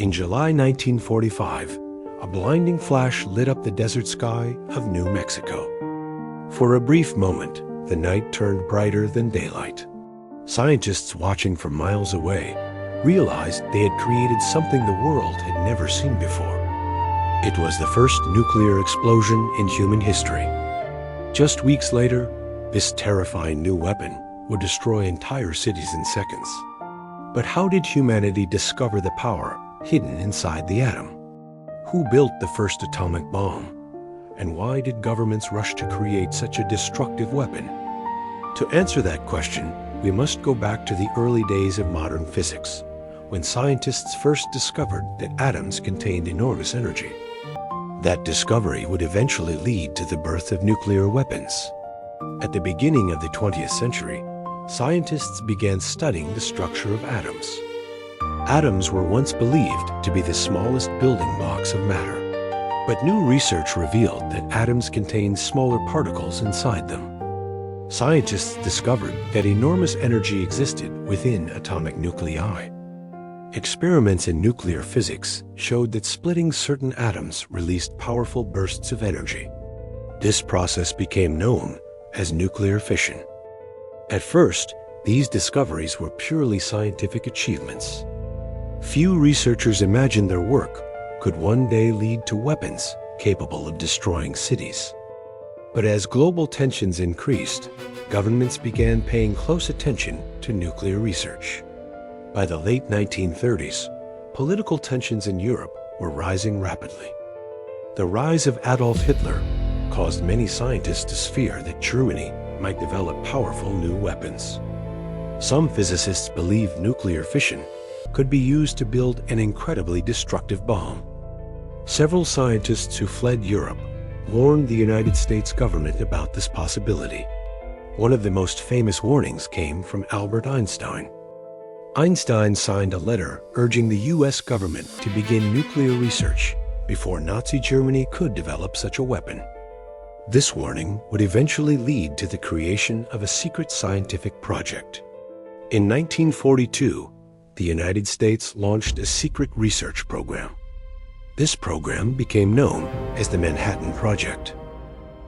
In July 1945, a blinding flash lit up the desert sky of New Mexico. For a brief moment, the night turned brighter than daylight. Scientists watching from miles away realized they had created something the world had never seen before. It was the first nuclear explosion in human history. Just weeks later, this terrifying new weapon would destroy entire cities in seconds. But how did humanity discover the power hidden inside the atom? Who built the first atomic bomb? And why did governments rush to create such a destructive weapon? To answer that question, we must go back to the early days of modern physics, when scientists first discovered that atoms contained enormous energy. That discovery would eventually lead to the birth of nuclear weapons. At the beginning of the 20th century, scientists began studying the structure of atoms. Atoms were once believed to be the smallest building blocks of matter. But new research revealed that atoms contain smaller particles inside them. Scientists discovered that enormous energy existed within atomic nuclei. Experiments in nuclear physics showed that splitting certain atoms released powerful bursts of energy. This process became known as nuclear fission. At first, these discoveries were purely scientific achievements. Few researchers imagined their work could one day lead to weapons capable of destroying cities. But as global tensions increased, governments began paying close attention to nuclear research. By the late 1930s, political tensions in Europe were rising rapidly. The rise of Adolf Hitler caused many scientists to fear that Germany might develop powerful new weapons. Some physicists believed nuclear fission could be used to build an incredibly destructive bomb. Several scientists who fled Europe warned the United States government about this possibility. One of the most famous warnings came from Albert Einstein. Einstein signed a letter urging the U.S. government to begin nuclear research before Nazi Germany could develop such a weapon. This warning would eventually lead to the creation of a secret scientific project. In 1942, the United States launched a secret research program. This program became known as the Manhattan Project.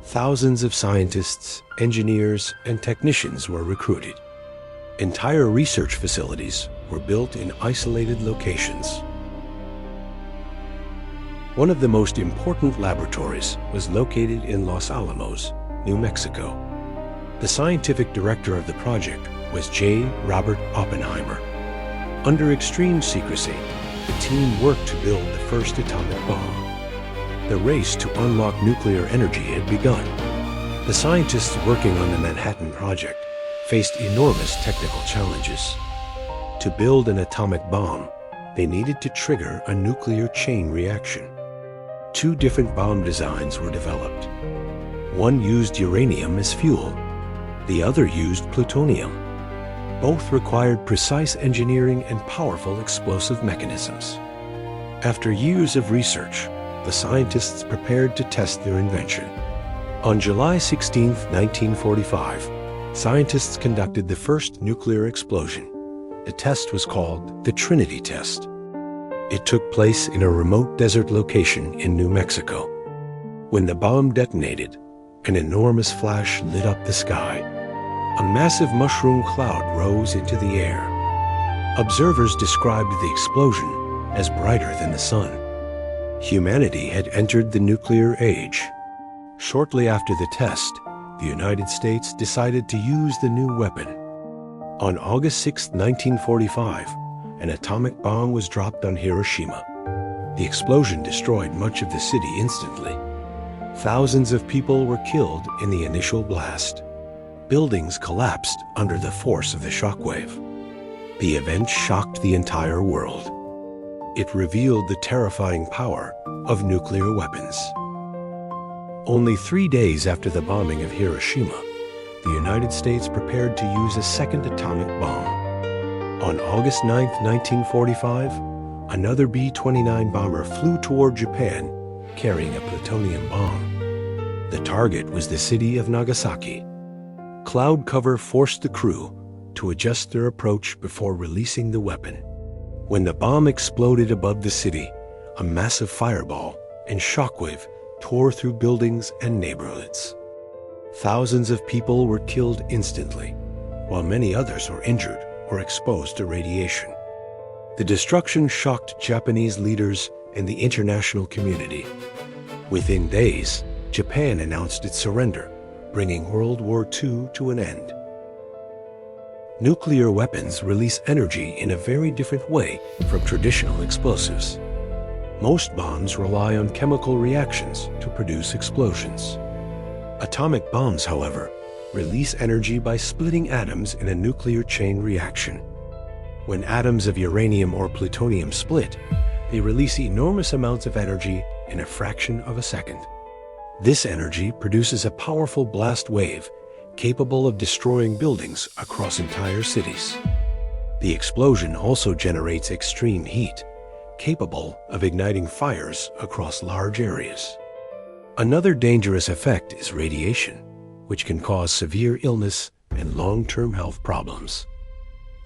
Thousands of scientists, engineers, and technicians were recruited. Entire research facilities were built in isolated locations. One of the most important laboratories was located in Los Alamos, New Mexico. The scientific director of the project was J. Robert Oppenheimer. Under extreme secrecy, the team worked to build the first atomic bomb. The race to unlock nuclear energy had begun. The scientists working on the Manhattan Project faced enormous technical challenges. To build an atomic bomb, they needed to trigger a nuclear chain reaction. Two different bomb designs were developed. One used uranium as fuel. The other used plutonium. Both required precise engineering and powerful explosive mechanisms. After years of research, the scientists prepared to test their invention. On July 16, 1945, scientists conducted the first nuclear explosion. The test was called the Trinity test. It took place in a remote desert location in New Mexico. When the bomb detonated, an enormous flash lit up the sky. A massive mushroom cloud rose into the air. Observers described the explosion as brighter than the sun. Humanity had entered the nuclear age. Shortly after the test, the United States decided to use the new weapon. On August 6, 1945, an atomic bomb was dropped on Hiroshima. The explosion destroyed much of the city instantly. Thousands of people were killed in the initial blast. Buildings collapsed under the force of the shockwave. The event shocked the entire world. It revealed the terrifying power of nuclear weapons. Only 3 days after the bombing of Hiroshima, the United States prepared to use a second atomic bomb. On August 9, 1945, another B-29 bomber flew toward Japan, carrying a plutonium bomb. The target was the city of Nagasaki. Cloud cover forced the crew to adjust their approach before releasing the weapon. When the bomb exploded above the city, a massive fireball and shockwave tore through buildings and neighborhoods. Thousands of people were killed instantly, while many others were injured or exposed to radiation. The destruction shocked Japanese leaders and the international community. Within days, Japan announced its surrender, bringing World War II to an end. Nuclear weapons release energy in a very different way from traditional explosives. Most bombs rely on chemical reactions to produce explosions. Atomic bombs, however, release energy by splitting atoms in a nuclear chain reaction. When atoms of uranium or plutonium split, they release enormous amounts of energy in a fraction of a second. This energy produces a powerful blast wave capable of destroying buildings across entire cities. The explosion also generates extreme heat, capable of igniting fires across large areas. Another dangerous effect is radiation, which can cause severe illness and long-term health problems.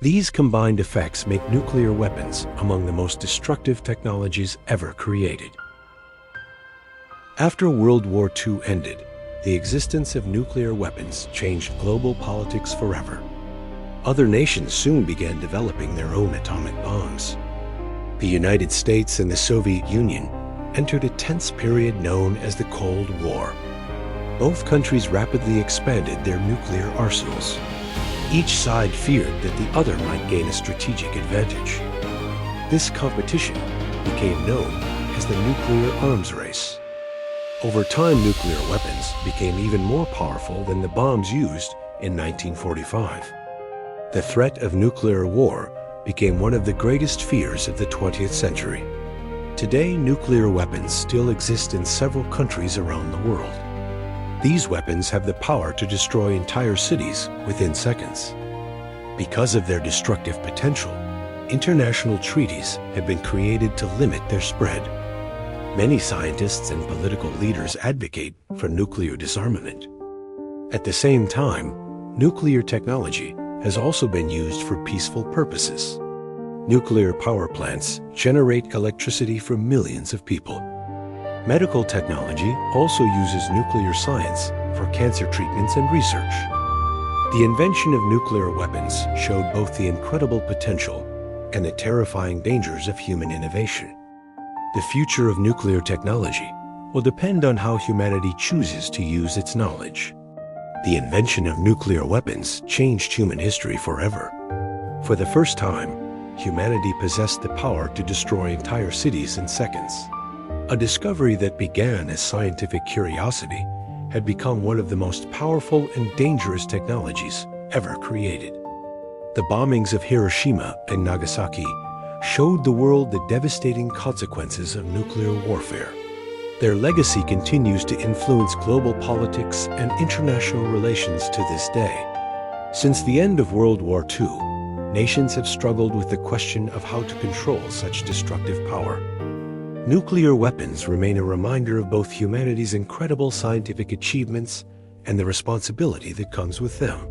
These combined effects make nuclear weapons among the most destructive technologies ever created. After World War II ended, the existence of nuclear weapons changed global politics forever. Other nations soon began developing their own atomic bombs. The United States and the Soviet Union entered a tense period known as the Cold War. Both countries rapidly expanded their nuclear arsenals. Each side feared that the other might gain a strategic advantage. This competition became known as the nuclear arms race. Over time, nuclear weapons became even more powerful than the bombs used in 1945. The threat of nuclear war became one of the greatest fears of the 20th century. Today, nuclear weapons still exist in several countries around the world. These weapons have the power to destroy entire cities within seconds. Because of their destructive potential, international treaties have been created to limit their spread. Many scientists and political leaders advocate for nuclear disarmament. At the same time, nuclear technology has also been used for peaceful purposes. Nuclear power plants generate electricity for millions of people. Medical technology also uses nuclear science for cancer treatments and research. The invention of nuclear weapons showed both the incredible potential and the terrifying dangers of human innovation. The future of nuclear technology will depend on how humanity chooses to use its knowledge. The invention of nuclear weapons changed human history forever. For the first time, humanity possessed the power to destroy entire cities in seconds. A discovery that began as scientific curiosity had become one of the most powerful and dangerous technologies ever created. The bombings of Hiroshima and Nagasaki showed the world the devastating consequences of nuclear warfare. Their legacy continues to influence global politics and international relations to this day. Since the end of World War II, nations have struggled with the question of how to control such destructive power. Nuclear weapons remain a reminder of both humanity's incredible scientific achievements and the responsibility that comes with them.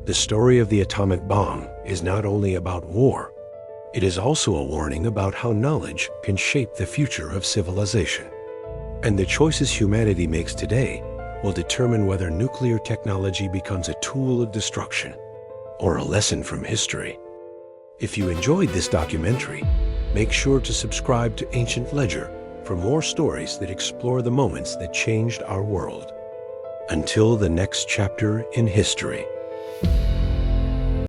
The story of the atomic bomb is not only about war, it is also a warning about how knowledge can shape the future of civilization. And the choices humanity makes today will determine whether nuclear technology becomes a tool of destruction or a lesson from history. If you enjoyed this documentary, make sure to subscribe to Ancient Ledger for more stories that explore the moments that changed our world. Until the next chapter in history.